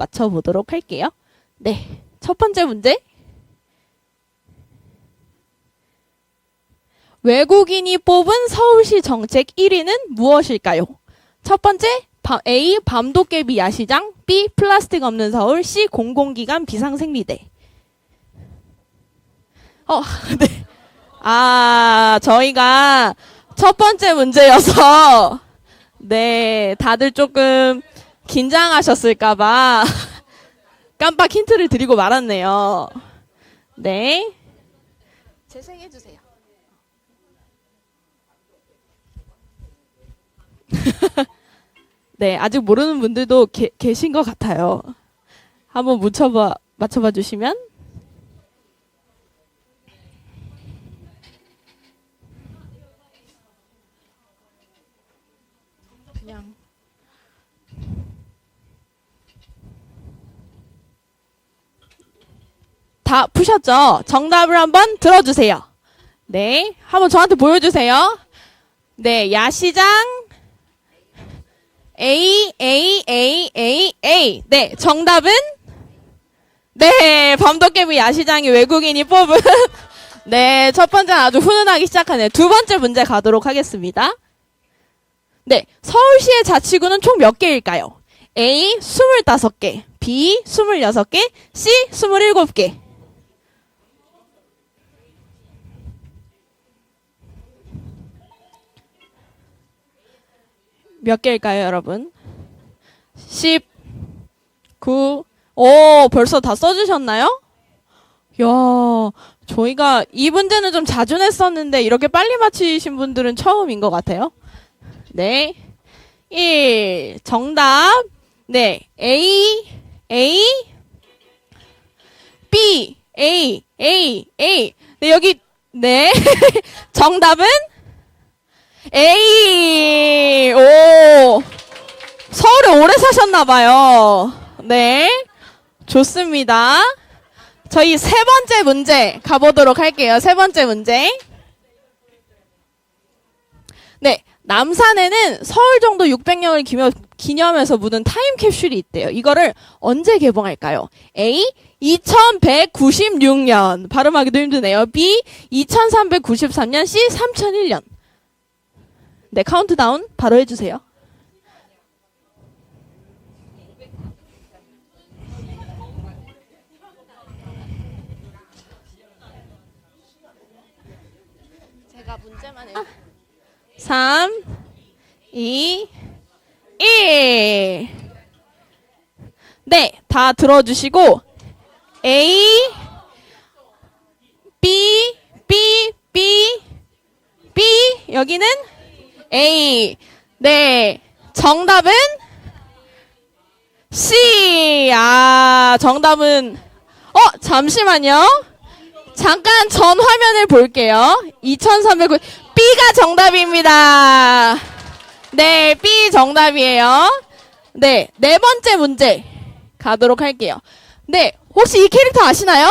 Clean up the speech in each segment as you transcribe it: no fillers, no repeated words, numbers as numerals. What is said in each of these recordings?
맞춰보도록 할게요. 네, 첫 번째 문제. 외국인이 뽑은 서울시 정책 1위는 무엇일까요? 첫 번째, A. 밤도깨비 야시장, B. 플라스틱 없는 서울, C. 공공기관 비상생리대. 네. 저희가 첫 번째 문제여서, 네, 다들 조금 긴장하셨을까봐 깜빡 힌트를 드리고 말았네요. 네. 재생해주세요. 네, 아직 모르는 분들도 계신 것 같아요. 한번 맞춰봐 주시면. 그냥. 다 푸셨죠? 정답을 한번 들어주세요. 네, 한번 저한테 보여주세요. 네, 야시장 A. 네, 정답은 네, 밤도깨비 야시장이 외국인이 뽑은 네, 첫 번째는 아주 훈훈하게 시작하네요. 두 번째 문제 가도록 하겠습니다. 네, 서울시의 자치구는 총 몇 개일까요? A. 25개, B. 26개, C. 27개. 몇 개일까요, 여러분? 10, 9, 벌써 다 써주셨나요? 이야, 저희가 이 문제는 좀 자주 냈었는데 이렇게 빨리 맞히신 분들은 처음인 것 같아요. 네. 1. 정답. 네. A. B. A. 네, 여기, 네. 정답은 A. 오. 서울에 오래 사셨나봐요. 네. 좋습니다. 저희 세 번째 문제 가보도록 할게요. 세 번째 문제. 네. 남산에는 서울정도 600년을 기념해서 묻은 타임캡슐이 있대요. 이거를 언제 개봉할까요? A. 2196년. 발음하기도 힘드네요. B. 2393년. C. 3001년. 네, 카운트다운 바로 해주세요. 제가 문제만 해요. 3, 2, 1. 네, 다 들어주시고 A, B, 여기는 A. 네, 정답은 C. 정답은 잠시만요. 잠깐 전 화면을 볼게요. 2309 B가 정답입니다. 네, B 정답이에요. 네, 네 번째 문제 가도록 할게요. 네, 혹시 이 캐릭터 아시나요?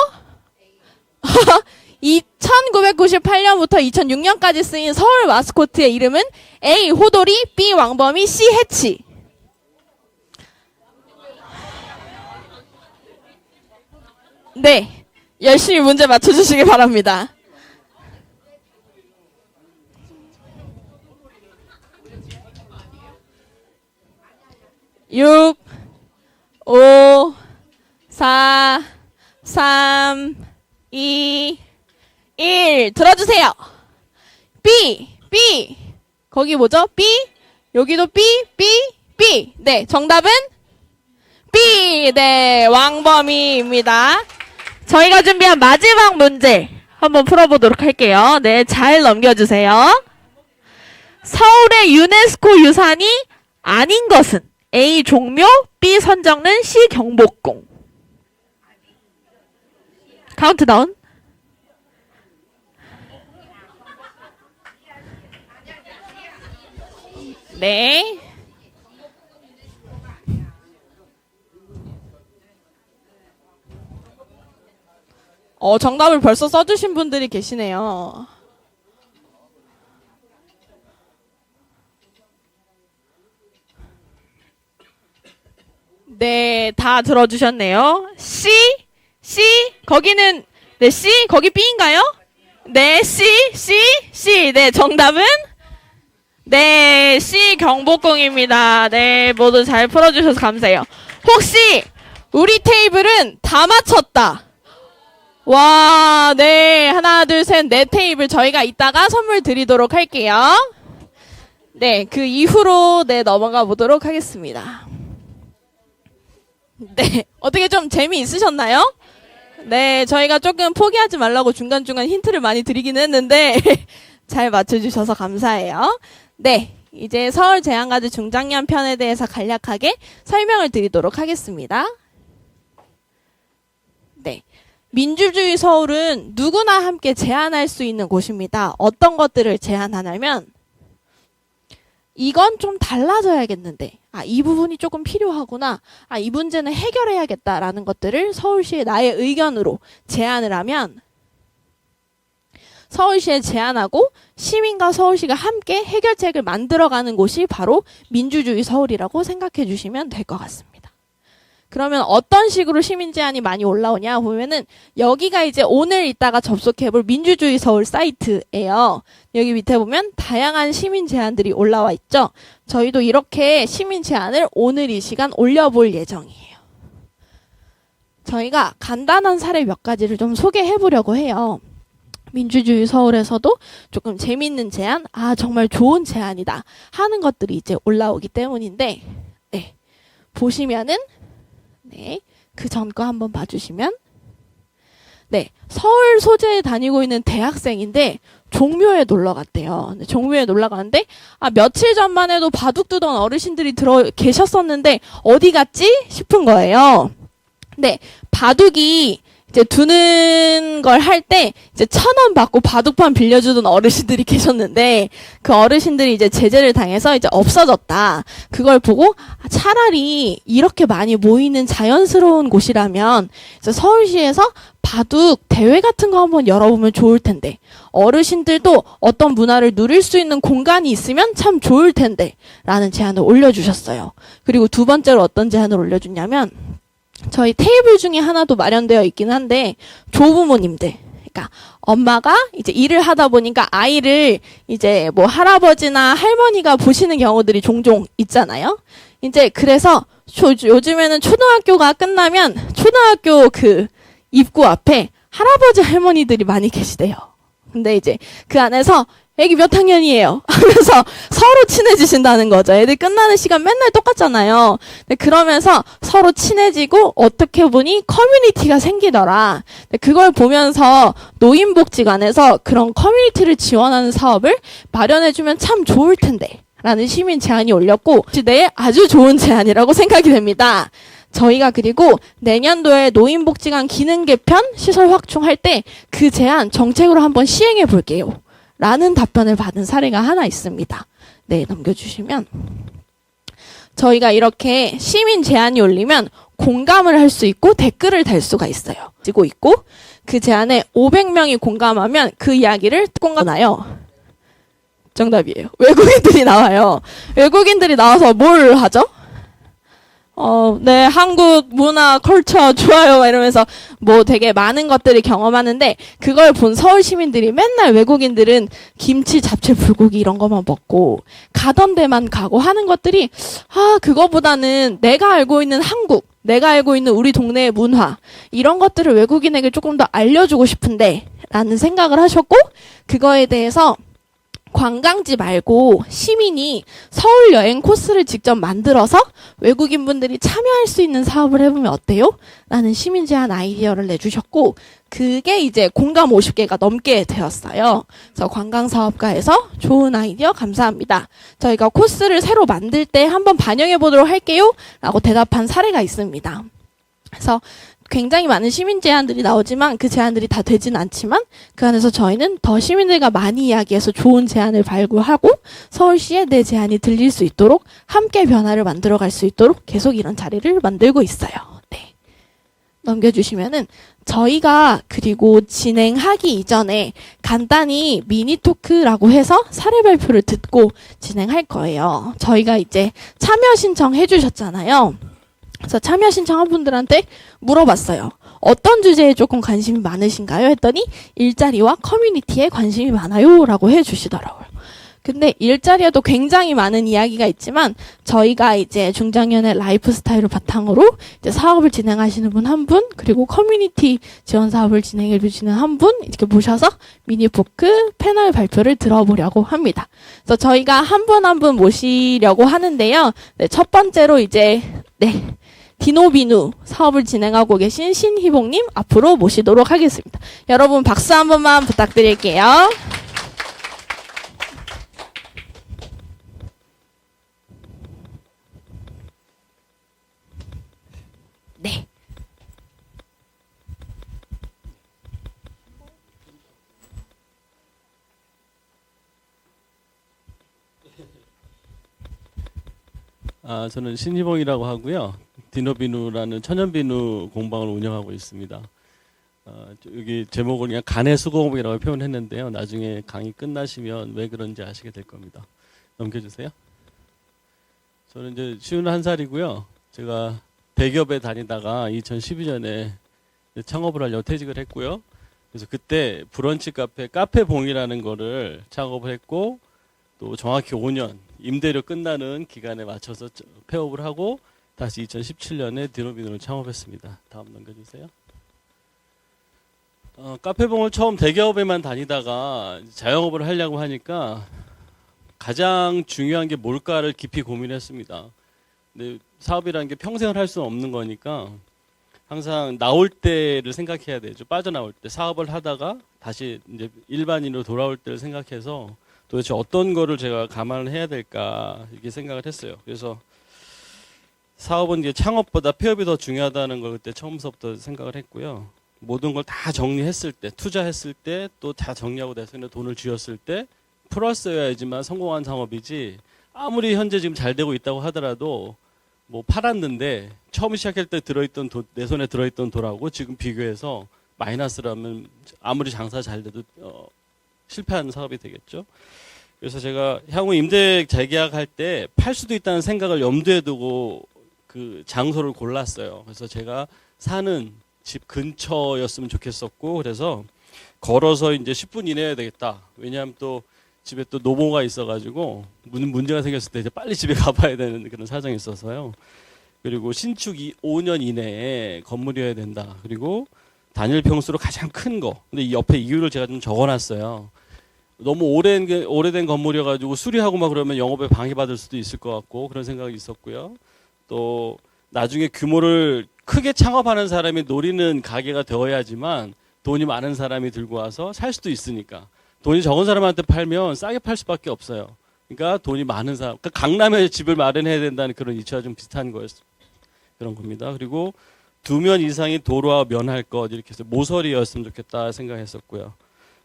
1998년부터 2006년까지 쓰인 서울 마스코트의 이름은 A. 호돌이, B. 왕범이, C. 해치. 네, 열심히 문제 맞춰주시기 바랍니다. 6, 5, 4, 3, 2, 1. 들어주세요. B. 거기 뭐죠? B. 여기도 B. 네, 정답은 B. 네, 왕범이입니다. 저희가 준비한 마지막 문제 한번 풀어보도록 할게요. 네, 잘 넘겨주세요. 서울의 유네스코 유산이 아닌 것은 A. 종묘, B. 선정릉, C. 경복궁. 카운트다운. 네. 정답을 벌써 써주신 분들이 계시네요. 네, 네, 다 들어주셨네요. C, 거기는, 네, C, 거기 B인가요? 네, C. 네, 정답은? 네, C 경복궁입니다. 네, 모두 잘 풀어주셔서 감사해요. 혹시, 우리 테이블은 다 맞췄다. 와, 네, 하나, 둘, 셋, 네 테이블 저희가 이따가 선물 드리도록 할게요. 네, 그 이후로, 네, 넘어가 보도록 하겠습니다. 네, 어떻게 좀 재미있으셨나요? 네, 저희가 조금 포기하지 말라고 중간중간 힌트를 많이 드리긴 했는데 잘 맞춰주셔서 감사해요. 네, 이제 서울제한가드 중장년 편에 대해서 간략하게 설명을 드리도록 하겠습니다. 네, 민주주의 서울은 누구나 함께 제안할 수 있는 곳입니다. 어떤 것들을 제안하냐면 이건 좀 달라져야겠는데 이 부분이 조금 필요하구나. 이 문제는 해결해야겠다라는 것들을 서울시에 나의 의견으로 제안을 하면 서울시에 제안하고 시민과 서울시가 함께 해결책을 만들어가는 곳이 바로 민주주의 서울이라고 생각해 주시면 될 것 같습니다. 그러면 어떤 식으로 시민 제안이 많이 올라오냐 보면은 여기가 이제 오늘 이따가 접속해볼 민주주의 서울 사이트예요. 여기 밑에 보면 다양한 시민 제안들이 올라와 있죠. 저희도 이렇게 시민 제안을 오늘 이 시간 올려볼 예정이에요. 저희가 간단한 사례 몇 가지를 좀 소개해보려고 해요. 민주주의 서울에서도 조금 재밌는 제안, 정말 좋은 제안이다 하는 것들이 이제 올라오기 때문인데, 네, 보시면은 네, 그 전 거 한번 봐주시면, 네, 서울 소재에 다니고 있는 대학생인데 종묘에 놀러 갔대요. 종묘에 놀러 가는데 며칠 전만 해도 바둑 두던 어르신들이 들어 계셨었는데 어디 갔지 싶은 거예요. 네, 바둑이 이제 두는 걸 할 때 이제 1,000원 받고 바둑판 빌려주던 어르신들이 계셨는데 그 어르신들이 이제 제재를 당해서 이제 없어졌다. 그걸 보고 차라리 이렇게 많이 모이는 자연스러운 곳이라면 이제 서울시에서 바둑 대회 같은 거 한번 열어보면 좋을 텐데 어르신들도 어떤 문화를 누릴 수 있는 공간이 있으면 참 좋을 텐데 라는 제안을 올려주셨어요. 그리고 두 번째로 어떤 제안을 올려주냐면 저희 테이블 중에 하나도 마련되어 있긴 한데 조부모님들, 그러니까 엄마가 이제 일을 하다 보니까 아이를 이제 뭐 할아버지나 할머니가 보시는 경우들이 종종 있잖아요. 이제 그래서 요즘에는 초등학교가 끝나면 초등학교 그 입구 앞에 할아버지 할머니들이 많이 계시대요. 근데 이제 그 안에서 애기 몇 학년이에요? 하면서 서로 친해지신다는 거죠. 애들 끝나는 시간 맨날 똑같잖아요. 그러면서 서로 친해지고 어떻게 보니 커뮤니티가 생기더라. 그걸 보면서 노인복지관에서 그런 커뮤니티를 지원하는 사업을 마련해주면 참 좋을 텐데 라는 시민 제안이 올렸고 네, 아주 좋은 제안이라고 생각이 됩니다. 저희가 그리고 내년도에 노인복지관 기능 개편 시설 확충할 때 그 제안 정책으로 한번 시행해 볼게요. 라는 답변을 받은 사례가 하나 있습니다. 네, 넘겨주시면 저희가 이렇게 시민 제안이 올리면 공감을 할 수 있고 댓글을 달 수가 있어요. 지고 있고 그 제안에 500명이 공감하면 그 이야기를 공감하나요? 정답이에요. 외국인들이 나와요. 외국인들이 나와서 뭘 하죠? 네, 한국 문화, 컬처 좋아요 이러면서 뭐 되게 많은 것들을 경험하는데 그걸 본 서울 시민들이 맨날 외국인들은 김치, 잡채, 불고기 이런 것만 먹고 가던 데만 가고 하는 것들이 그거보다는 내가 알고 있는 한국, 내가 알고 있는 우리 동네의 문화 이런 것들을 외국인에게 조금 더 알려주고 싶은데 라는 생각을 하셨고 그거에 대해서 관광지 말고 시민이 서울 여행 코스를 직접 만들어서 외국인 분들이 참여할 수 있는 사업을 해보면 어때요? 라는 시민 제안 아이디어를 내주셨고 그게 이제 공감 50개가 넘게 되었어요. 그래서 관광사업가에서 좋은 아이디어 감사합니다. 저희가 코스를 새로 만들 때 한번 반영해 보도록 할게요. 라고 대답한 사례가 있습니다. 그래서 굉장히 많은 시민 제안들이 나오지만 그 제안들이 다 되진 않지만 그 안에서 저희는 더 시민들과 많이 이야기해서 좋은 제안을 발굴하고 서울시에 내 제안이 들릴 수 있도록 함께 변화를 만들어갈 수 있도록 계속 이런 자리를 만들고 있어요. 네. 넘겨주시면은 저희가 그리고 진행하기 이전에 간단히 미니 토크라고 해서 사례 발표를 듣고 진행할 거예요. 저희가 이제 참여 신청해 주셨잖아요. 그래서 참여 신청한 분들한테 물어봤어요. 어떤 주제에 조금 관심이 많으신가요? 했더니 일자리와 커뮤니티에 관심이 많아요 라고 해주시더라고요. 근데 일자리에도 굉장히 많은 이야기가 있지만 저희가 이제 중장년의 라이프 스타일을 바탕으로 이제 사업을 진행하시는 분 한 분, 그리고 커뮤니티 지원 사업을 진행해 주시는 한 분 이렇게 모셔서 미니포크 패널 발표를 들어보려고 합니다. 그래서 저희가 한 분 한 분 모시려고 하는데요. 네, 첫 번째로 이제 디노비누 사업을 진행하고 계신 신희봉님 앞으로 모시도록 하겠습니다. 여러분 박수 한 번만 부탁드릴게요. 네. 저는 신희봉이라고 하고요. 디노비누라는 천연비누 공방을 운영하고 있습니다. 여기 제목을 그냥 간의 수공업이라고 표현했는데요. 나중에 강의 끝나시면 왜 그런지 아시게 될 겁니다. 넘겨주세요. 저는 이제 51살이고요. 제가 대기업에 다니다가 2012년에 창업을 하려고 퇴직을 했고요. 그래서 그때 브런치 카페봉이라는 거를 창업을 했고, 또 정확히 5년 임대료 끝나는 기간에 맞춰서 폐업을 하고 다시 2017년에 디노비누를 창업했습니다. 다음 넘겨주세요. 카페봉을 처음 대기업에만 다니다가 자영업을 하려고 하니까 가장 중요한 게 뭘까를 깊이 고민했습니다. 근데 사업이라는 게 평생을 할 수는 없는 거니까 항상 나올 때를 생각해야 되죠. 빠져나올 때. 사업을 하다가 다시 이제 일반인으로 돌아올 때를 생각해서 도대체 어떤 거를 제가 감안을 해야 될까 이렇게 생각을 했어요. 그래서 사업은 이제 창업보다 폐업이 더 중요하다는 걸 그때 처음부터 생각을 했고요. 모든 걸 다 정리했을 때, 투자했을 때, 또 다 정리하고 내 손에 돈을 쥐었을 때 풀었어야지만 성공한 창업이지, 아무리 현재 지금 잘 되고 있다고 하더라도 뭐 팔았는데 처음 시작할 때 들어있던 내 손에 들어있던 돈하고 지금 비교해서 마이너스라면 아무리 장사 잘 돼도 실패하는 사업이 되겠죠. 그래서 제가 향후 임대 재계약할 때 팔 수도 있다는 생각을 염두에 두고 그 장소를 골랐어요. 그래서 제가 사는 집 근처였으면 좋겠었고, 그래서 걸어서 이제 10분 이내야 되겠다. 왜냐하면 또 집에 또 노모가 있어가지고 문제가 생겼을 때 이제 빨리 집에 가봐야 되는 그런 사정이 있어서요. 그리고 신축 5년 이내에 건물이어야 된다. 그리고 단일 평수로 가장 큰 거. 근데 이 옆에 이유를 제가 좀 적어놨어요. 너무 오래된 건물이어가지고 수리하고 막 그러면 영업에 방해받을 수도 있을 것 같고 그런 생각이 있었고요. 또 나중에 규모를 크게 창업하는 사람이 노리는 가게가 되어야지만 돈이 많은 사람이 들고 와서 살 수도 있으니까. 돈이 적은 사람한테 팔면 싸게 팔 수밖에 없어요. 그러니까 돈이 많은 사람, 그러니까 강남에 집을 마련해야 된다는 그런 이치와 좀 비슷한 거였어요. 그런 겁니다. 그리고 2면 이상이 도로와 면할 것, 이렇게 해서 모서리였으면 좋겠다 생각했었고요.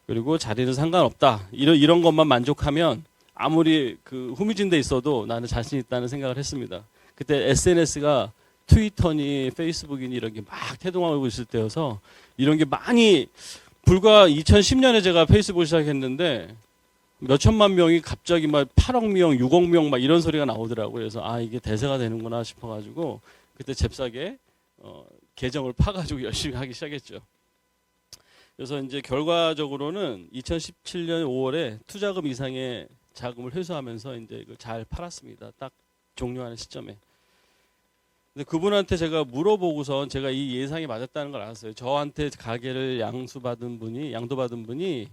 그리고 자리는 상관없다. 이런 것만 만족하면 아무리 그 후미진 데 있어도 나는 자신 있다는 생각을 했습니다. 그때 SNS가 트위터니 페이스북이니 이런 게 막 태동하고 있을 때여서 이런 게 많이, 불과 2010년에 제가 페이스북을 시작했는데 몇 천만 명이 갑자기 막 8억 명, 6억 명 막 이런 소리가 나오더라고요. 그래서 이게 대세가 되는구나 싶어가지고 그때 잽싸게 계정을 파가지고 열심히 하기 시작했죠. 그래서 이제 결과적으로는 2017년 5월에 투자금 이상의 자금을 회수하면서 이제 이걸 잘 팔았습니다. 딱 종료하는 시점에. 근데 그분한테 제가 물어보고선 제가 이 예상이 맞았다는 걸 알았어요. 저한테 가게를 양도받은 분이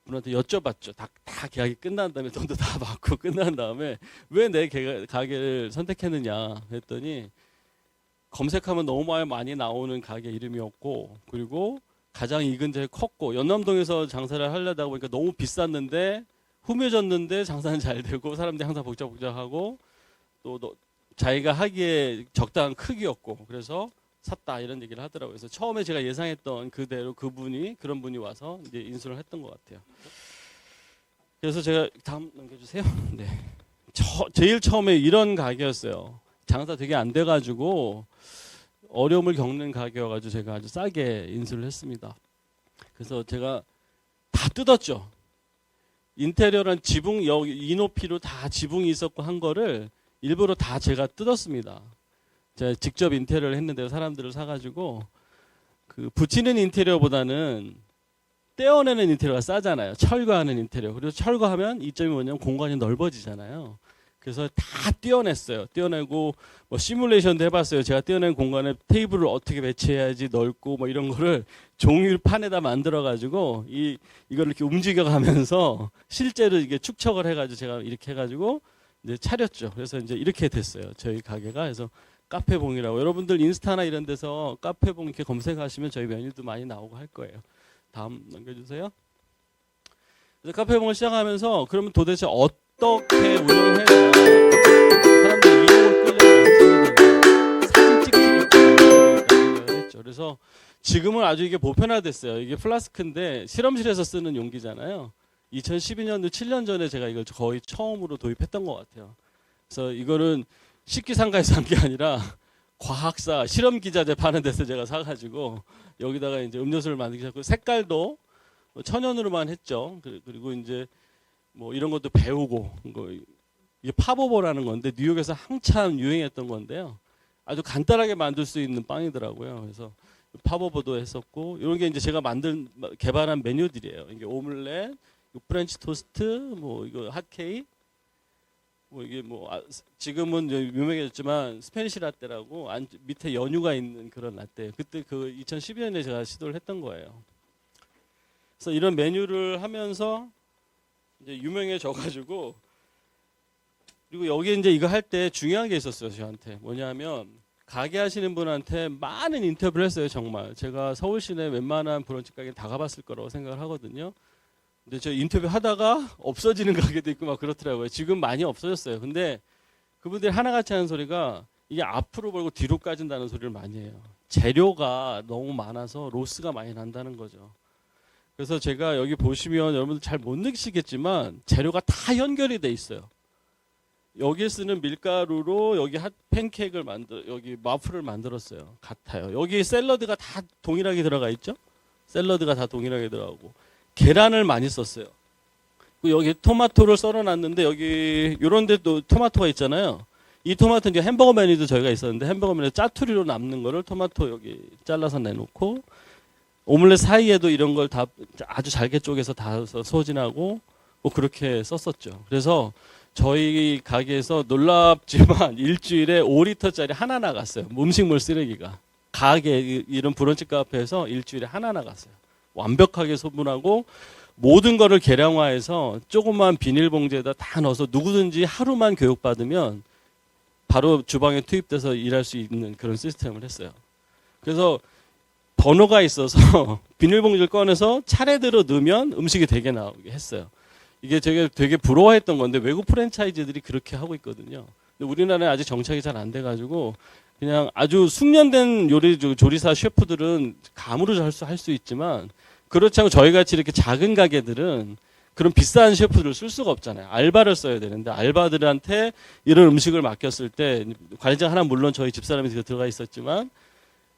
분한테 여쭤봤죠. 다 계약이 끝난 다음에 돈도 다 받고 끝난 다음에 왜 내 가게를 선택했느냐 했더니 검색하면 너무 많이 나오는 가게 이름이었고, 그리고 가장 이근 데가 컸고, 연남동에서 장사를 하려다 보니까 너무 비쌌는데 후미졌는데 장사는 잘 되고 사람들이 항상 복잡하고 또 자기가 하기에 적당한 크기였고, 그래서 샀다 이런 얘기를 하더라고요. 그래서 처음에 제가 예상했던 그대로 그런 분이 와서 이제 인수를 했던 것 같아요. 그래서 제가 다음 넘겨주세요. 네. 제일 처음에 이런 가게였어요. 장사 되게 안 돼가지고 어려움을 겪는 가게여가지고 제가 아주 싸게 인수를 했습니다. 그래서 제가 다 뜯었죠. 인테리어란 지붕, 여기 이 높이로 다 지붕이 있었고 한 거를 일부러 다 제가 뜯었습니다. 제가 직접 인테리어를 했는데요. 사람들을 사가지고 그 붙이는 인테리어보다는 떼어내는 인테리어가 싸잖아요. 철거하는 인테리어. 그리고 철거하면 이점이 뭐냐면 공간이 넓어지잖아요. 그래서 다 떼어냈어요. 떼어내고 뭐 시뮬레이션도 해봤어요. 제가 떼어낸 공간에 테이블을 어떻게 배치해야지 넓고 뭐 이런 거를 종이판에다 만들어가지고 이걸 이렇게 움직여가면서 실제로 이게 축척을 해가지고 제가 이렇게 해가지고 이제 차렸죠. 그래서 이제 이렇게 됐어요. 저희 가게가. 그래서 카페봉이라고 여러분들 인스타나 이런 데서 카페봉 이렇게 검색하시면 저희 메뉴도 많이 나오고 할 거예요. 다음 넘겨주세요. 그래서 카페봉을 시작하면서 그러면 도대체 어떻게 운영해야 사람들이 이용을 끌려고 사진 찍기를 생각을 했죠. 그래서 지금은 아주 이게 보편화됐어요. 이게 플라스크인데 실험실에서 쓰는 용기잖아요. 2012년도 7년 전에 제가 이걸 거의 처음으로 도입했던 것 같아요. 그래서 이거는 식기상가에서 산 게 아니라 과학사 실험기자재 파는 데서 제가 사가지고 여기다가 이제 음료수를 만들기 시작하고 색깔도 천연으로만 했죠. 그리고 이제 뭐 이런 것도 배우고 이게 팝오버라는 건데 뉴욕에서 한참 유행했던 건데요. 아주 간단하게 만들 수 있는 빵이더라고요. 그래서 팝오버도 했었고 이런 게 이제 제가 개발한 메뉴들이에요. 이게 오믈렛, 프렌치 토스트, 뭐 이거 핫케이크, 뭐 이게 뭐 지금은 유명해졌지만 스페니시 라떼라고 밑에 연유가 있는 그런 라떼. 그때 그 2012년에 제가 시도를 했던 거예요. 그래서 이런 메뉴를 하면서 이제 유명해져가지고 그리고 여기 이제 이거 할 때 중요한 게 있었어요. 저한테 뭐냐면 가게 하시는 분한테 많은 인터뷰를 했어요. 정말 제가 서울 시내 웬만한 브런치 가게 다 가봤을 거라고 생각을 하거든요. 근데 저 인터뷰 하다가 없어지는 가게도 있고 막 그렇더라고요. 지금 많이 없어졌어요. 근데 그분들이 하나같이 하는 소리가 이게 앞으로 벌고 뒤로 까진다는 소리를 많이 해요. 재료가 너무 많아서 로스가 많이 난다는 거죠. 그래서 제가 여기 보시면 여러분들 잘 못 느끼시겠지만 재료가 다 연결이 돼 있어요. 여기 쓰는 밀가루로 여기 팬케이크를 여기 마플을 만들었어요. 같아요. 여기 샐러드가 다 동일하게 들어가 있죠. 샐러드가 다 동일하게 들어가고 계란을 많이 썼어요. 여기 토마토를 썰어놨는데 여기 이런 데도 토마토가 있잖아요. 이 토마토는 이제 햄버거 메뉴도 저희가 있었는데 햄버거 메뉴 짜투리로 남는 거를 토마토 여기 잘라서 내놓고 오믈렛 사이에도 이런 걸 다 아주 잘게 쪼개서 다 소진하고 뭐 그렇게 썼었죠. 그래서 저희 가게에서 놀랍지만 일주일에 5리터짜리 하나 나갔어요. 음식물 쓰레기가. 가게 이런 브런치 카페에서 일주일에 하나 나갔어요. 완벽하게 소분하고 모든 거를 계량화해서 조그만 비닐봉지에다 다 넣어서 누구든지 하루만 교육받으면 바로 주방에 투입돼서 일할 수 있는 그런 시스템을 했어요. 그래서 번호가 있어서 비닐봉지를 꺼내서 차례대로 넣으면 음식이 되게 나오게 했어요. 이게 되게 부러워했던 건데 외국 프랜차이즈들이 그렇게 하고 있거든요. 근데 우리나라에 아직 정착이 잘 안 돼가지고 그냥 아주 숙련된 조리사 셰프들은 감으로 할 수 있지만 그렇지 않고 저희 같이 이렇게 작은 가게들은 그런 비싼 셰프들을 쓸 수가 없잖아요. 알바를 써야 되는데 알바들한테 이런 음식을 맡겼을 때 관리자 하나 물론 저희 집사람이 들어가 있었지만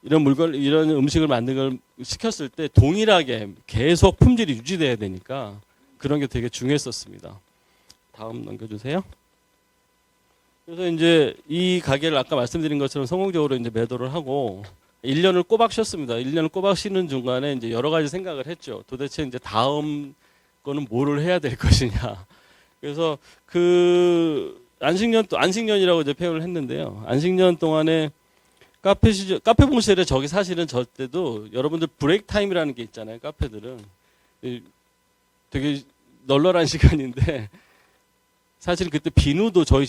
이런 음식을 만든 걸 시켰을 때 동일하게 계속 품질이 유지돼야 되니까 그런 게 되게 중요했었습니다. 다음 넘겨주세요. 그래서 이제 이 가게를 아까 말씀드린 것처럼 성공적으로 이제 매도를 하고 1년을 꼬박 쉬었습니다. 1년을 꼬박 쉬는 중간에 이제 여러 가지 생각을 했죠. 도대체 이제 다음 거는 뭐를 해야 될 것이냐. 그래서 그 안식년이라고 이제 표현을 했는데요. 안식년 동안에 카페봉 시절에 저기 사실은 저 때도 여러분들 브레이크 타임이라는 게 있잖아요. 카페들은 되게 널널한 시간인데 사실 그때 비누도 저희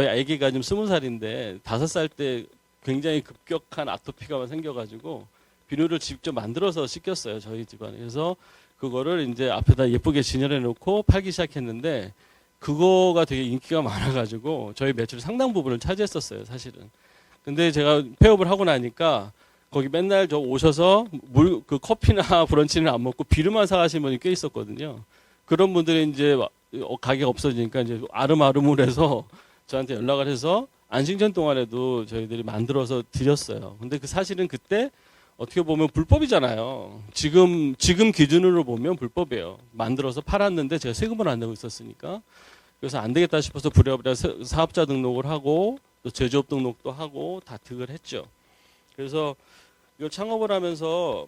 아기가 지금 20살인데 5살 때 굉장히 급격한 아토피가 생겨가지고 비누를 직접 만들어서 씻겼어요. 저희 집안에. 그래서 그거를 이제 앞에다 예쁘게 진열해 놓고 팔기 시작했는데 그거가 되게 인기가 많아가지고 저희 매출 상당 부분을 차지했었어요. 사실은. 근데 제가 폐업을 하고 나니까 거기 맨날 저 오셔서 그 커피나 브런치는 안 먹고 비누만 사가시는 분이 꽤 있었거든요. 그런 분들이 이제 가게가 없어지니까 이제 아름아름을 저한테 연락을 해서 안식년 동안에도 저희들이 만들어서 드렸어요. 근데 사실은 그때 어떻게 보면 불법이잖아요. 지금 기준으로 보면 불법이에요. 만들어서 팔았는데 제가 세금을 안 내고 있었으니까. 그래서 안 되겠다 싶어서 부랴부랴 사업자 등록을 하고 또 제조업 등록도 하고 다 득을 했죠. 그래서 이걸 창업을 하면서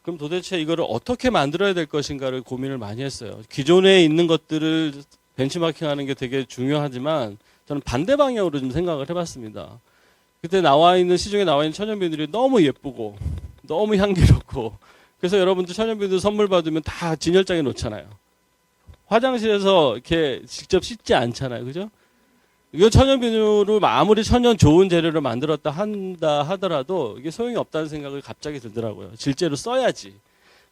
그럼 도대체 이거를 어떻게 만들어야 될 것인가를 고민을 많이 했어요. 기존에 있는 것들을 벤치마킹하는 게 되게 중요하지만 저는 반대 방향으로 좀 생각을 해봤습니다. 그때 시중에 나와 있는 천연비누들이 너무 예쁘고 너무 향기롭고 그래서 여러분들 천연비누 선물 받으면 다 진열장에 놓잖아요. 화장실에서 이렇게 직접 씻지 않잖아요. 그죠? 이거 천연비누로 아무리 천연 좋은 재료를 만들었다 한다 하더라도 이게 소용이 없다는 생각을 갑자기 들더라고요. 실제로 써야지.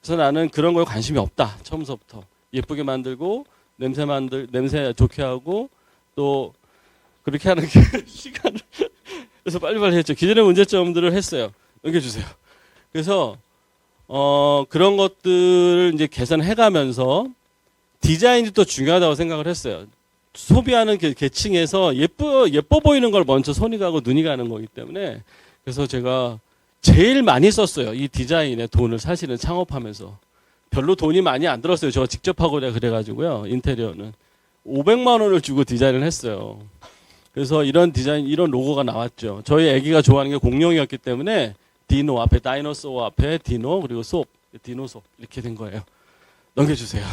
그래서 나는 그런 거에 관심이 없다. 처음서부터. 예쁘게 만들고 냄새 좋게 하고 또 그렇게 하는 게 시간을 그래서 빨리빨리 했죠. 기존의 문제점들을 했어요. 넘겨주세요. 그래서 그런 것들을 이제 개선해가면서 디자인이 또 중요하다고 생각을 했어요. 소비하는 계층에서 예뻐 보이는 걸 먼저 손이 가고 눈이 가는 거기 때문에 그래서 제가 제일 많이 썼어요. 이 디자인에 돈을 사실은 창업하면서. 별로 돈이 많이 안 들었어요. 제가 직접 하고자 그래가지고요. 인테리어는. 500만 원을 주고 디자인을 했어요. 그래서 이런 디자인, 이런 로고가 나왔죠. 저희 애기가 좋아하는 게 공룡이었기 때문에 디노 앞에 다이노소어 앞에 디노 그리고 디노소 이렇게 된 거예요. 넘겨주세요.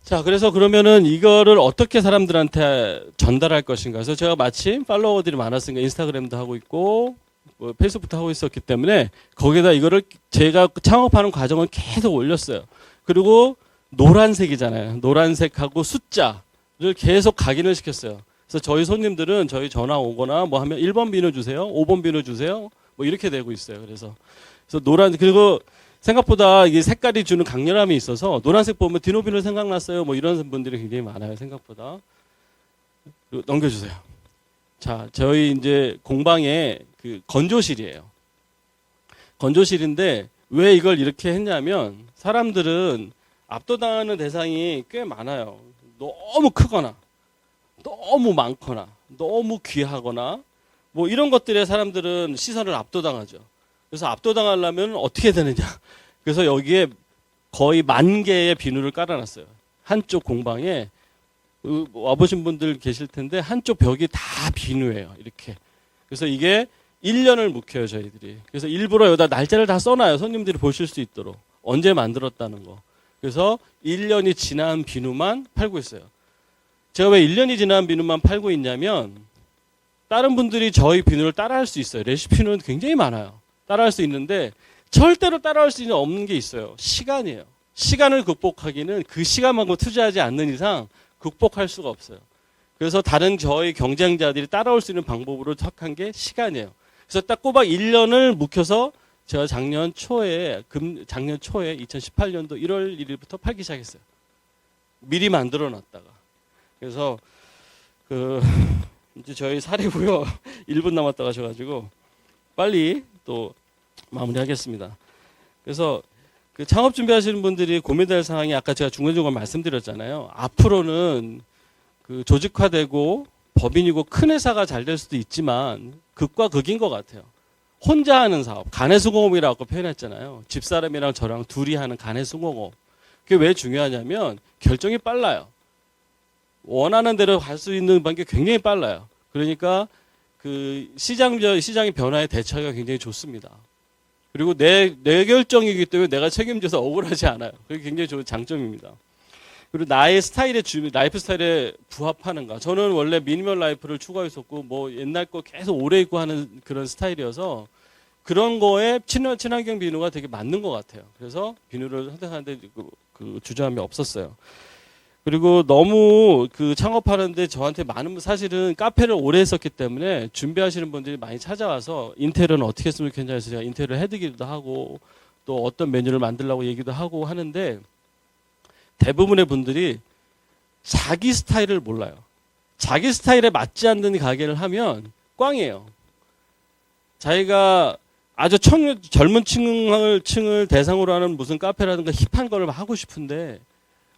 자, 그래서 그러면은 이거를 어떻게 사람들한테 전달할 것인가. 그래서 제가 마침 팔로워들이 많았으니까 인스타그램도 하고 있고 뭐 페이스북도 하고 있었기 때문에 거기다 이거를 제가 창업하는 과정을 계속 올렸어요. 그리고 노란색이잖아요. 노란색하고 숫자를 계속 각인을 시켰어요. 그래서 저희 손님들은 저희 전화 오거나 뭐 하면 1번 비누 주세요. 5번 비누 주세요. 뭐 이렇게 되고 있어요. 그래서 그리고 생각보다 이게 색깔이 주는 강렬함이 있어서 노란색 보면 디노비누 생각났어요. 뭐 이런 분들이 굉장히 많아요. 생각보다. 넘겨주세요. 자, 저희 이제 공방에 그 건조실이에요. 건조실인데 왜 이걸 이렇게 했냐면 사람들은 압도당하는 대상이 꽤 많아요. 너무 크거나 너무 많거나 너무 귀하거나 뭐 이런 것들에 사람들은 시선을 압도당하죠. 그래서 압도당하려면 어떻게 되느냐. 그래서 여기에 거의 10,000개의 비누를 깔아놨어요. 한쪽 공방에 와보신 분들 계실 텐데 한쪽 벽이 다 비누예요. 이렇게. 그래서 이게 1년을 묵혀요. 저희들이. 그래서 일부러 여기다 날짜를 다 써놔요. 손님들이 보실 수 있도록. 언제 만들었다는 거. 그래서 1년이 지난 비누만 팔고 있어요. 제가 왜 1년이 지난 비누만 팔고 있냐면 다른 분들이 저희 비누를 따라할 수 있어요. 레시피는 굉장히 많아요. 따라할 수 있는데 절대로 따라할 수 없는 게 있어요. 시간이에요. 시간을 극복하기는 그 시간만큼 투자하지 않는 이상 극복할 수가 없어요. 그래서 다른 저희 경쟁자들이 따라올 수 있는 방법으로 택한 게 시간이에요. 그래서 딱 꼬박 1년을 묵혀서 제가 작년 초에 2018년도 1월 1일부터 팔기 시작했어요. 미리 만들어 놨다가. 그래서 이제 저희 사례고요. 1분 남았다 가셔가지고 빨리 또 마무리하겠습니다. 그래서 그 창업 준비하시는 분들이 고민될 사항이 아까 제가 중간중간 말씀드렸잖아요. 앞으로는 그 조직화되고 법인이고 큰 회사가 잘 될 수도 있지만 극과 극인 것 같아요. 혼자 하는 사업, 가내수공업이라고 표현했잖아요. 집사람이랑 저랑 둘이 하는 가내수공업. 그게 왜 중요하냐면 결정이 빨라요. 원하는 대로 갈 수 있는 방법이 굉장히 빨라요. 그러니까 그 시장의 변화에 대처하기가 굉장히 좋습니다. 그리고 내 결정이기 때문에 내가 책임져서 억울하지 않아요. 그게 굉장히 좋은 장점입니다. 그리고 나의 라이프 스타일에 부합하는가. 저는 원래 미니멀 라이프를 추구했었고, 뭐 옛날 거 계속 오래 입고 하는 그런 스타일이어서 그런 거에 친환경 비누가 되게 맞는 것 같아요. 그래서 비누를 선택하는데 그 주저함이 없었어요. 그리고 너무 그 창업하는데 저한테 사실은 카페를 오래 했었기 때문에 준비하시는 분들이 많이 찾아와서 인테리어는 어떻게 했으면 좋겠냐 해서 제가 인테리어를 해드리기도 하고 또 어떤 메뉴를 만들려고 얘기도 하고 하는데 대부분의 분들이 자기 스타일을 몰라요. 자기 스타일에 맞지 않는 가게를 하면 꽝이에요. 자기가 아주 젊은 층을 대상으로 하는 무슨 카페라든가 힙한 걸 하고 싶은데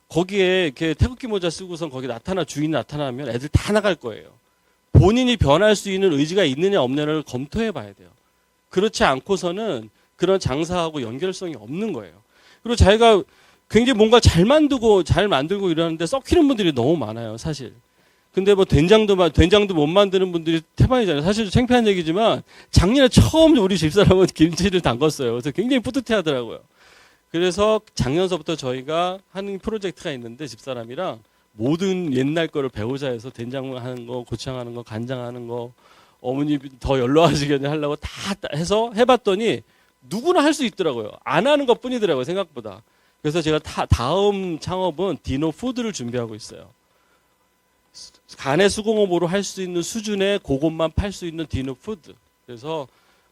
거기에 이렇게 태극기 모자 쓰고선 거기 주인이 나타나면 애들 다 나갈 거예요. 본인이 변할 수 있는 의지가 있느냐 없느냐를 검토해 봐야 돼요. 그렇지 않고서는 그런 장사하고 연결성이 없는 거예요. 그리고 자기가 굉장히 뭔가 잘 만들고 이러는데 썩히는 분들이 너무 많아요, 사실. 근데 뭐 된장도 못 만드는 분들이 태반이잖아요. 사실 창피한 얘기지만 작년에 처음 우리 집사람은 김치를 담갔어요. 그래서 굉장히 뿌듯해 하더라고요. 그래서 작년서부터 저희가 하는 프로젝트가 있는데 집사람이랑 모든 옛날 거를 배우자 해서 된장 하는 거, 고추장 하는 거, 간장 하는 거, 어머니 더 연로하시게 하려고 다 해서 해봤더니 누구나 할 수 있더라고요. 안 하는 것 뿐이더라고요, 생각보다. 그래서 제가 다음 창업은 디노 푸드를 준비하고 있어요. 간의 수공업으로 할 수 있는 수준의 그것만 팔 수 있는 디노 푸드. 그래서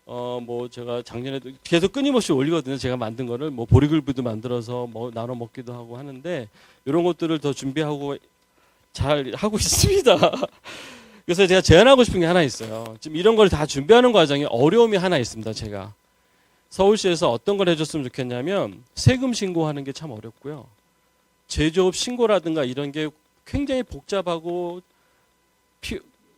뭐 제가 작년에도 계속 끊임없이 올리거든요. 제가 만든 거를 뭐 보리굴비도 만들어서 뭐 나눠 먹기도 하고 하는데 이런 것들을 더 준비하고 잘 하고 있습니다. 그래서 제가 제안하고 싶은 게 하나 있어요. 지금 이런 걸 다 준비하는 과정에 어려움이 하나 있습니다. 제가 서울시에서 어떤 걸 해줬으면 좋겠냐면 세금 신고하는 게 참 어렵고요. 제조업 신고라든가 이런 게 굉장히 복잡하고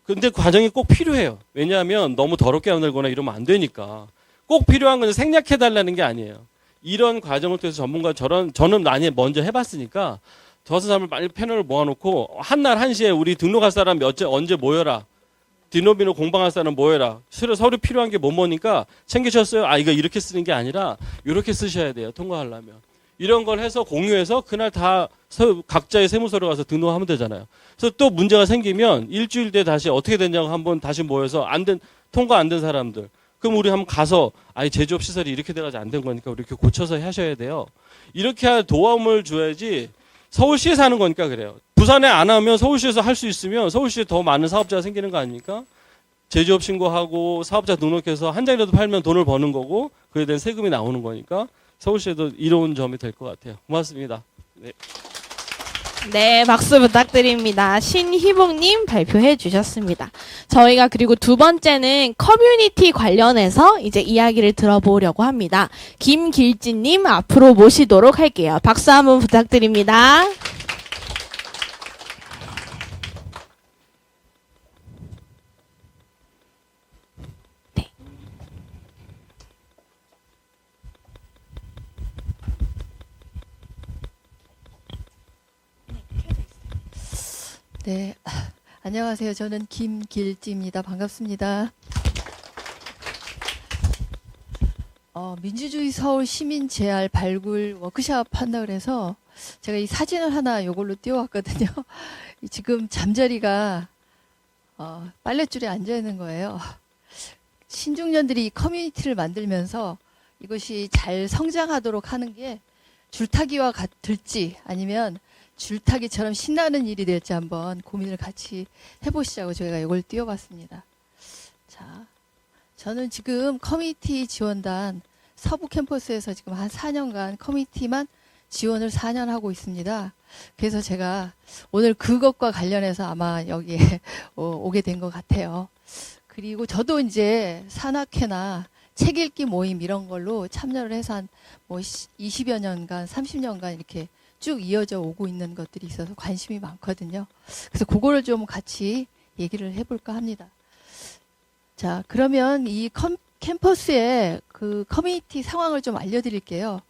근데 과정이 꼭 필요해요. 왜냐하면 너무 더럽게 만들거나 이러면 안 되니까. 꼭 필요한 건 생략해달라는 게 아니에요. 이런 과정을 통해서 저는 많이 먼저 해봤으니까 저서 사람을 빨리 패널을 모아놓고 한날 1시에 우리 등록할 사람 언제 모여라. 디노비노 공방할 사람 모여라. 서류 필요한 게 뭐니까 챙기셨어요? 아, 이거 이렇게 쓰는 게 아니라 이렇게 쓰셔야 돼요. 통과하려면. 이런 걸 해서 공유해서 그날 다 각자의 세무서로 가서 등록하면 되잖아요. 그래서 또 문제가 생기면 일주일 뒤에 다시 어떻게 됐냐고 한번 다시 모여서 통과 안 된 사람들. 그럼 우리 한번 가서 제조업 시설이 이렇게 돼가지고 안 된 거니까 우리 이렇게 고쳐서 하셔야 돼요. 이렇게 도움을 줘야지. 서울시에서 하는 거니까 그래요. 부산에 안 하면 서울시에서 할 수 있으면 서울시에 더 많은 사업자가 생기는 거 아닙니까? 제조업 신고하고 사업자 등록해서 한 장이라도 팔면 돈을 버는 거고 그에 대한 세금이 나오는 거니까 서울시에도 이로운 점이 될 것 같아요. 고맙습니다. 네. 네, 박수 부탁드립니다. 신희봉님 발표해 주셨습니다. 저희가 그리고 두 번째는 커뮤니티 관련해서 이제 이야기를 들어보려고 합니다. 김길진님 앞으로 모시도록 할게요. 박수 한번 부탁드립니다. 네, 안녕하세요. 저는 김길지입니다. 반갑습니다. 민주주의 서울 시민 재활 발굴 워크샵 한다 그래서 제가 이 사진을 하나 이걸로 띄워왔거든요. 지금 잠자리가 빨랫줄에 앉아 있는 거예요. 신중년들이 커뮤니티를 만들면서 이것이 잘 성장하도록 하는 게 줄타기와 같을지 아니면 줄타기처럼 신나는 일이 될지 한번 고민을 같이 해보시자고 저희가 이걸 띄워봤습니다. 자, 저는 지금 커뮤니티 지원단 서부 캠퍼스에서 지금 한 4년간 커뮤니티만 지원을 4년 하고 있습니다. 그래서 제가 오늘 그것과 관련해서 아마 여기에 오게 된 것 같아요. 그리고 저도 이제 산악회나 책 읽기 모임 이런 걸로 참여를 해서 한 뭐 20여 년간, 30년간 이렇게 쭉 이어져 오고 있는 것들이 있어서 관심이 많거든요. 그래서 그거를 좀 같이 얘기를 해볼까 합니다. 자, 그러면 이 캠퍼스의 그 커뮤니티 상황을 좀 알려드릴게요.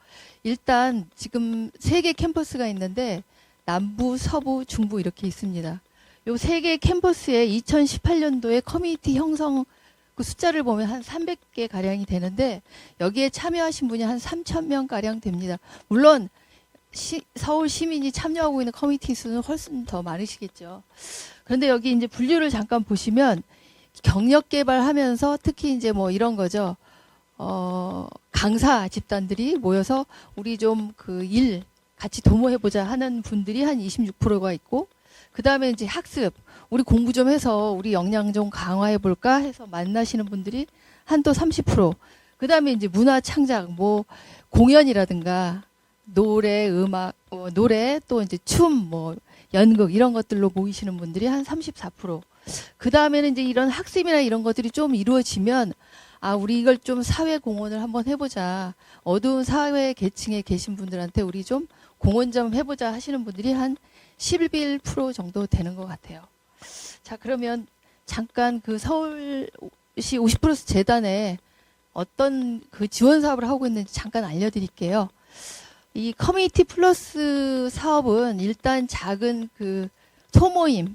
일단 지금 3개 캠퍼스가 있는데 남부, 서부, 중부 이렇게 있습니다. 요 3개 캠퍼스에 2018년도에 커뮤니티 형성 그 숫자를 보면 한 300개 가량이 되는데 여기에 참여하신 분이 한 3,000명 가량 됩니다. 물론 서울 시민이 참여하고 있는 커뮤니티 수는 훨씬 더 많으시겠죠. 그런데 여기 이제 분류를 잠깐 보시면 경력 개발하면서 특히 이제 뭐 이런 거죠. 강사 집단들이 모여서 우리 좀 그 일 같이 도모해보자 하는 분들이 한 26%가 있고, 그 다음에 이제 학습, 우리 공부 좀 해서 우리 역량 좀 강화해볼까 해서 만나시는 분들이 한 또 30%, 그 다음에 이제 문화 창작, 뭐 공연이라든가 노래, 음악, 노래, 또 이제 춤, 뭐 연극 이런 것들로 모이시는 분들이 한 34%. 그 다음에는 이제 이런 학습이나 이런 것들이 좀 이루어지면 우리 이걸 좀 사회 공헌을 한번 해보자. 어두운 사회 계층에 계신 분들한테 우리 좀 공헌 좀 해보자 하시는 분들이 한 11% 정도 되는 것 같아요. 자, 그러면 잠깐 그 서울시 50% 재단에 어떤 그 지원 사업을 하고 있는지 잠깐 알려드릴게요. 이 커뮤니티 플러스 사업은 일단 작은 그 소모임,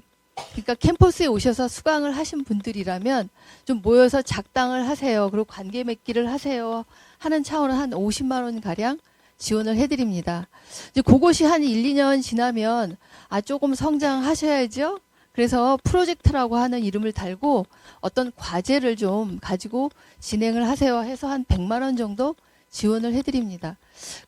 그러니까 캠퍼스에 오셔서 수강을 하신 분들이라면 좀 모여서 작당을 하세요. 그리고 관계 맺기를 하세요. 하는 차원은 한 50만 원 가량 지원을 해드립니다. 이제 그것이 한 1, 2년 지나면 조금 성장하셔야죠. 그래서 프로젝트라고 하는 이름을 달고 어떤 과제를 좀 가지고 진행을 하세요 해서 한 100만 원 정도 지원을 해드립니다.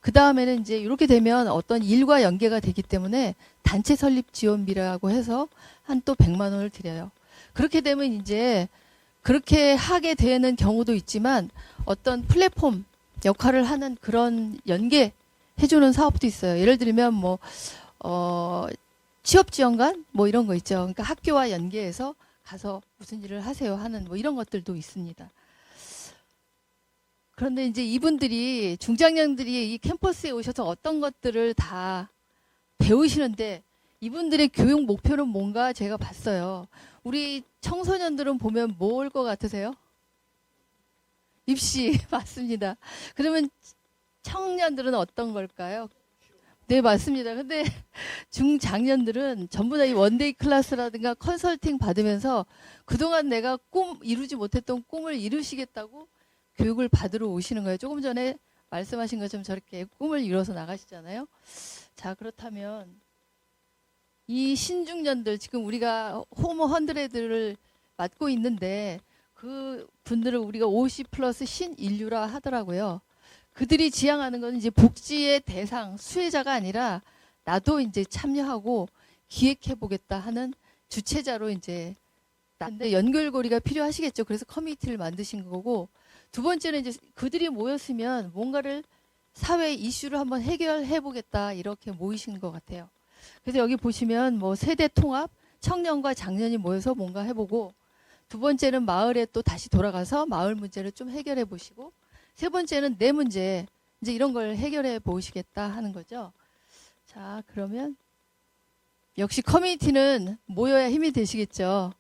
그 다음에는 이제 이렇게 되면 어떤 일과 연계가 되기 때문에 단체 설립 지원비라고 해서 한 또 100만 원을 드려요. 그렇게 되면 이제 그렇게 하게 되는 경우도 있지만 어떤 플랫폼 역할을 하는 그런 연계 해주는 사업도 있어요. 예를 들면 취업지원관 뭐 이런 거 있죠. 그러니까 학교와 연계해서 가서 무슨 일을 하세요 하는 뭐 이런 것들도 있습니다. 그런데 이제 이분들이 중장년들이 이 캠퍼스에 오셔서 어떤 것들을 다 배우시는데 이분들의 교육 목표는 뭔가 제가 봤어요. 우리 청소년들은 보면 뭘 것 같으세요? 입시 맞습니다. 그러면 청년들은 어떤 걸까요? 네, 맞습니다. 근데 중장년들은 전부 다 이 원데이 클래스라든가 컨설팅 받으면서 그동안 내가 이루지 못했던 꿈을 이루시겠다고 교육을 받으러 오시는 거예요. 조금 전에 말씀하신 것처럼 저렇게 꿈을 이뤄서 나가시잖아요. 자, 그렇다면 이 신중년들, 지금 우리가 호모 헌드레드를 맡고 있는데 그 분들을 우리가 50 플러스 신인류라 하더라고요. 그들이 지향하는 건 이제 복지의 대상, 수혜자가 아니라 나도 이제 참여하고 기획해 보겠다 하는 주체자로 이제 근데 연결고리가 필요하시겠죠. 그래서 커뮤니티를 만드신 거고, 두 번째는 이제 그들이 모였으면 뭔가를 사회 이슈를 한번 해결해 보겠다 이렇게 모이신 것 같아요. 그래서 여기 보시면 뭐 세대 통합, 청년과 장년이 모여서 뭔가 해보고, 두 번째는 마을에 또 다시 돌아가서 마을 문제를 좀 해결해 보시고, 세 번째는 내 문제, 이제 이런 걸 해결해 보시겠다 하는 거죠. 자, 그러면 역시 커뮤니티는 모여야 힘이 되시겠죠.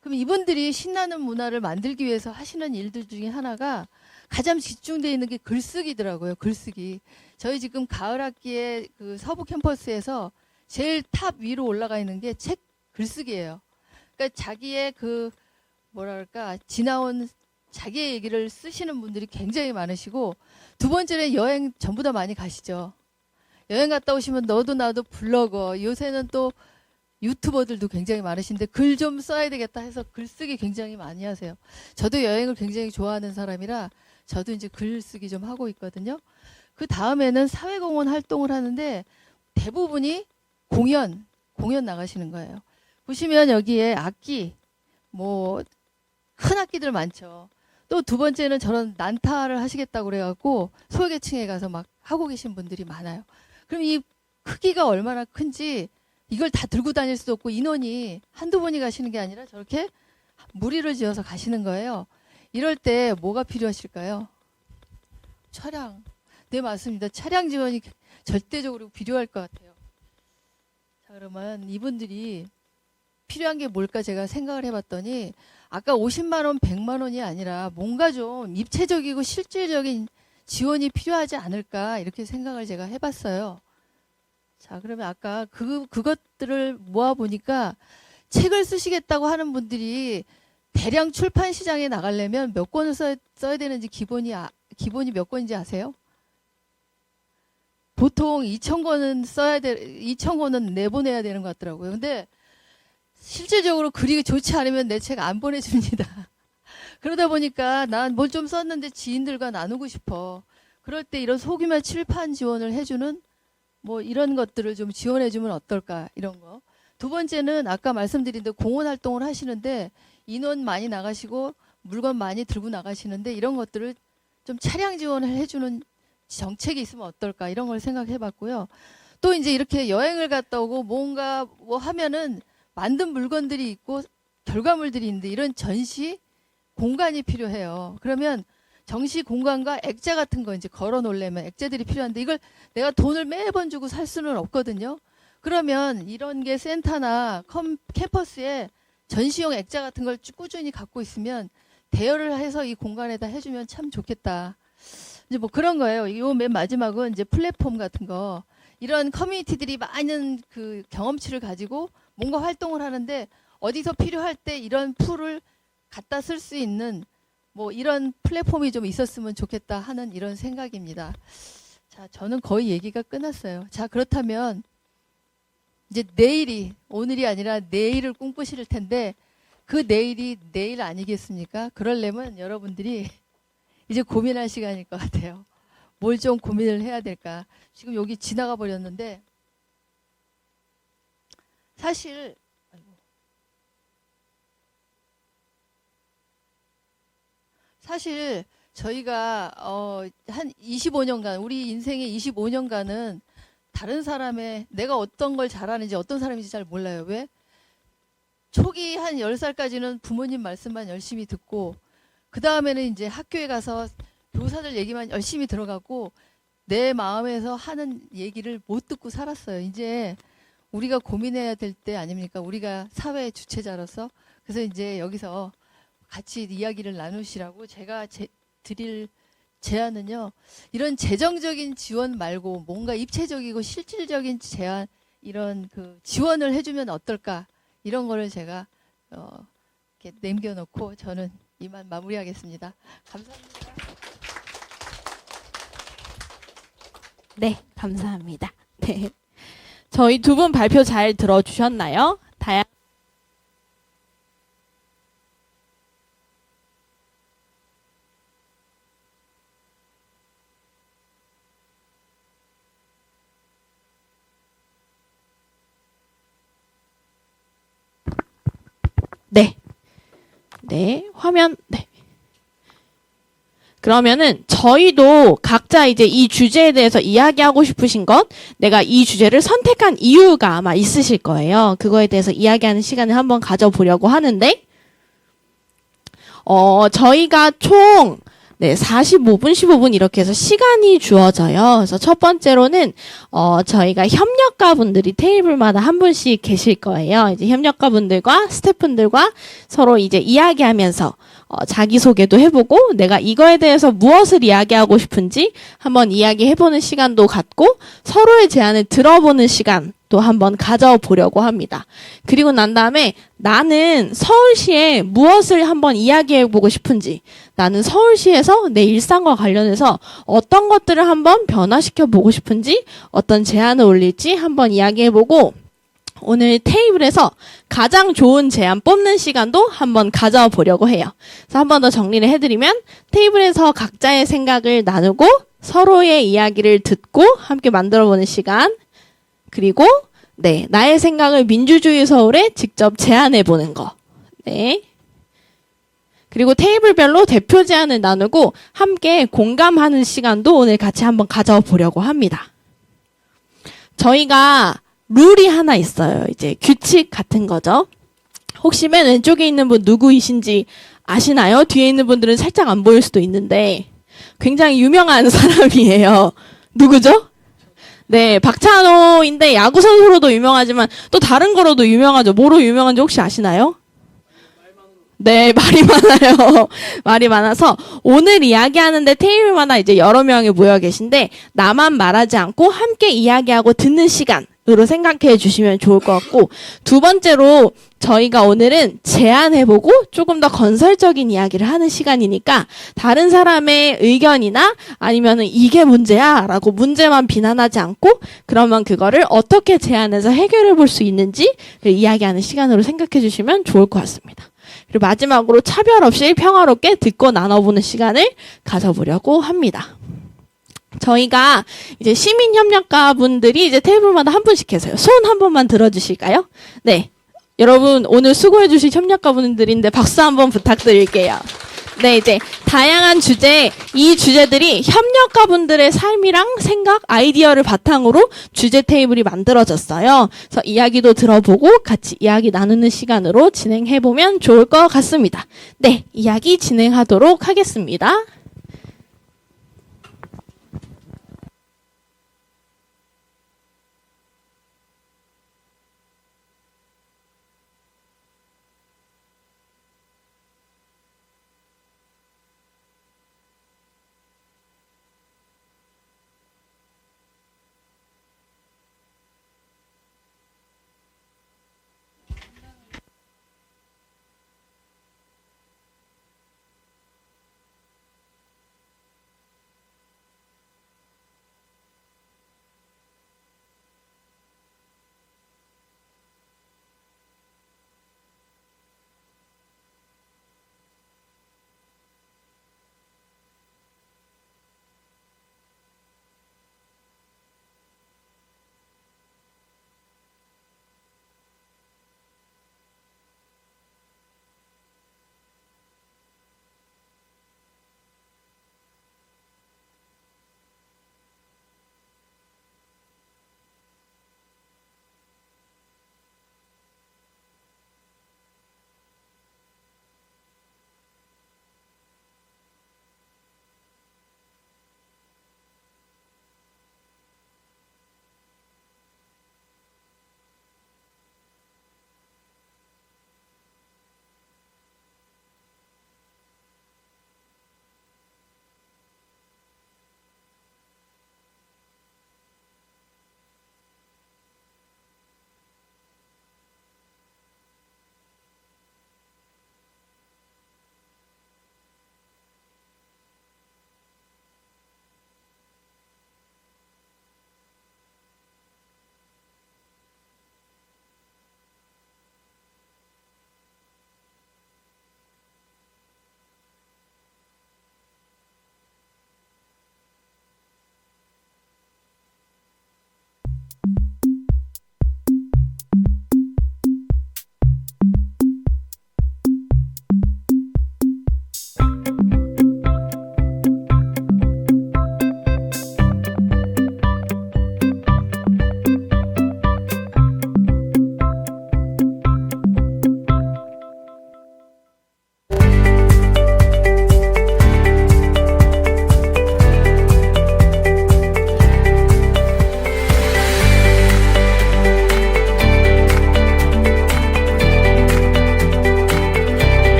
그럼 이분들이 신나는 문화를 만들기 위해서 하시는 일들 중에 하나가 가장 집중되어 있는 게 글쓰기더라고요. 글쓰기. 저희 지금 가을 학기에 그 서부 캠퍼스에서 제일 탑 위로 올라가 있는 게 책 글쓰기예요. 그러니까 자기의 그 뭐랄까 지나온 자기의 얘기를 쓰시는 분들이 굉장히 많으시고, 두 번째는 여행 전부 다 많이 가시죠. 여행 갔다 오시면 너도 나도 블로거, 요새는 또 유튜버들도 굉장히 많으신데 글 좀 써야 되겠다 해서 글쓰기 굉장히 많이 하세요. 저도 여행을 굉장히 좋아하는 사람이라 저도 이제 글쓰기 좀 하고 있거든요. 그 다음에는 사회공헌 활동을 하는데 대부분이 공연 나가시는 거예요. 보시면 여기에 악기, 뭐 큰 악기들 많죠. 또 두 번째는 저런 난타를 하시겠다고 그래갖고 소외계층에 가서 막 하고 계신 분들이 많아요. 그럼 이 크기가 얼마나 큰지 이걸 다 들고 다닐 수도 없고, 인원이 한두 분이 가시는 게 아니라 저렇게 무리를 지어서 가시는 거예요. 이럴 때 뭐가 필요하실까요? 차량. 네, 맞습니다. 차량 지원이 절대적으로 필요할 것 같아요. 자, 그러면 이분들이 필요한 게 뭘까 제가 생각을 해봤더니, 아까 50만 원, 100만 원이 아니라 뭔가 좀 입체적이고 실질적인 지원이 필요하지 않을까 이렇게 생각을 제가 해봤어요. 자, 그러면 아까 그것들을 모아보니까 책을 쓰시겠다고 하는 분들이 대량 출판 시장에 나가려면 몇 권을 써야 되는지 기본이 몇 권인지 아세요? 보통 2,000권은 내보내야 되는 것 같더라고요. 근데 실질적으로 글이 좋지 않으면 내 책 안 보내줍니다. 그러다 보니까 난 뭘 좀 썼는데 지인들과 나누고 싶어. 그럴 때 이런 소규모 출판 지원을 해주는 뭐 이런 것들을 좀 지원해주면 어떨까, 이런 거. 두 번째는 아까 말씀드린 대로 공헌 활동을 하시는데 인원 많이 나가시고 물건 많이 들고 나가시는데 이런 것들을 좀 차량 지원을 해주는 정책이 있으면 어떨까, 이런 걸 생각해봤고요. 또 이제 이렇게 여행을 갔다 오고 뭔가 뭐 하면은 만든 물건들이 있고 결과물들이 있는데 이런 전시 공간이 필요해요. 그러면 정시 공간과 액자 같은 거 이제 걸어 놓으려면 액자들이 필요한데 이걸 내가 돈을 매번 주고 살 수는 없거든요. 그러면 이런 게 센터나 캠퍼스에 전시용 액자 같은 걸 꾸준히 갖고 있으면 대여를 해서 이 공간에다 해주면 참 좋겠다. 이제 뭐 그런 거예요. 요 맨 마지막은 이제 플랫폼 같은 거. 이런 커뮤니티들이 많은 그 경험치를 가지고 뭔가 활동을 하는데 어디서 필요할 때 이런 풀을 갖다 쓸 수 있는 뭐 이런 플랫폼이 좀 있었으면 좋겠다 하는 이런 생각입니다. 자, 저는 거의 얘기가 끝났어요. 자, 그렇다면 이제 내일이 오늘이 아니라 내일을 꿈꾸실 텐데 그 내일이 내일 아니겠습니까? 그러려면 여러분들이 이제 고민할 시간일 것 같아요. 뭘 좀 고민을 해야 될까? 지금 여기 지나가 버렸는데 사실 저희가 한 25년간 우리 인생의 25년간은 다른 사람의 내가 어떤 걸 잘하는지 어떤 사람인지 잘 몰라요. 왜? 초기 한 10살까지는 부모님 말씀만 열심히 듣고 그 다음에는 이제 학교에 가서 교사들 얘기만 열심히 들어가고 내 마음에서 하는 얘기를 못 듣고 살았어요. 이제 우리가 고민해야 될 때 아닙니까? 우리가 사회의 주체자로서. 그래서 이제 여기서 같이 이야기를 나누시라고 제가 드릴 제안은요. 이런 재정적인 지원 말고 뭔가 입체적이고 실질적인 제안 이런 그 지원을 해주면 어떨까? 이런 거를 제가 이렇게 남겨놓고 저는 이만 마무리하겠습니다. 감사합니다. 네, 감사합니다. 네. 저희 두 분 발표 잘 들어주셨나요? 네. 네, 화면, 네. 그러면은 저희도 각자 이제 이 주제에 대해서 이야기하고 싶으신 것, 내가 이 주제를 선택한 이유가 아마 있으실 거예요. 그거에 대해서 이야기하는 시간을 한번 가져보려고 하는데, 저희가 총, 45분, 15분 이렇게 해서 시간이 주어져요. 그래서 첫 번째로는, 저희가 협력가분들이 테이블마다 한 분씩 계실 거예요. 이제 협력가분들과 스태프분들과 서로 이제 이야기하면서, 자기소개도 해보고 내가 이거에 대해서 무엇을 이야기하고 싶은지 한번 이야기해보는 시간도 갖고 서로의 제안을 들어보는 시간도 한번 가져보려고 합니다. 그리고 난 다음에 나는 서울시에 무엇을 한번 이야기해보고 싶은지 나는 서울시에서 내 일상과 관련해서 어떤 것들을 한번 변화시켜보고 싶은지 어떤 제안을 올릴지 한번 이야기해보고 오늘 테이블에서 가장 좋은 제안 뽑는 시간도 한번 가져보려고 해요. 그래서 한 번 더 정리를 해드리면 테이블에서 각자의 생각을 나누고 서로의 이야기를 듣고 함께 만들어보는 시간 그리고 나의 생각을 민주주의 서울에 직접 제안해보는 거. 네. 그리고 테이블별로 대표 제안을 나누고 함께 공감하는 시간도 오늘 같이 한번 가져보려고 합니다. 저희가 룰이 하나 있어요. 이제 규칙 같은 거죠. 혹시 맨 왼쪽에 있는 분 누구이신지 아시나요? 뒤에 있는 분들은 살짝 안 보일 수도 있는데 굉장히 유명한 사람이에요. 누구죠? 네, 박찬호인데 야구 선수로도 유명하지만 또 다른 거로도 유명하죠. 뭐로 유명한지 혹시 아시나요? 네, 말이 많아요. 말이 많아서 오늘 이야기하는데 테이블마다 이제 여러 명이 모여 계신데 나만 말하지 않고 함께 이야기하고 듣는 시간으로 생각해 주시면 좋을 것 같고 두 번째로 저희가 오늘은 제안해보고 조금 더 건설적인 이야기를 하는 시간이니까 다른 사람의 의견이나 아니면은 이게 문제야 라고 문제만 비난하지 않고 그러면 그거를 어떻게 제안해서 해결해 볼 수 있는지 이야기하는 시간으로 생각해 주시면 좋을 것 같습니다. 그리고 마지막으로 차별 없이 평화롭게 듣고 나눠보는 시간을 가져보려고 합니다. 저희가 이제 시민협력가 분들이 이제 테이블마다 한 분씩 계세요. 손 한 번만 들어주실까요? 네. 여러분 오늘 수고해주신 협력가 분들인데 박수 한번 부탁드릴게요. 네, 이제 다양한 주제, 이 주제들이 협력가 분들의 삶이랑 생각, 아이디어를 바탕으로 주제 테이블이 만들어졌어요. 그래서 이야기도 들어보고 같이 이야기 나누는 시간으로 진행해보면 좋을 것 같습니다. 네, 이야기 진행하도록 하겠습니다.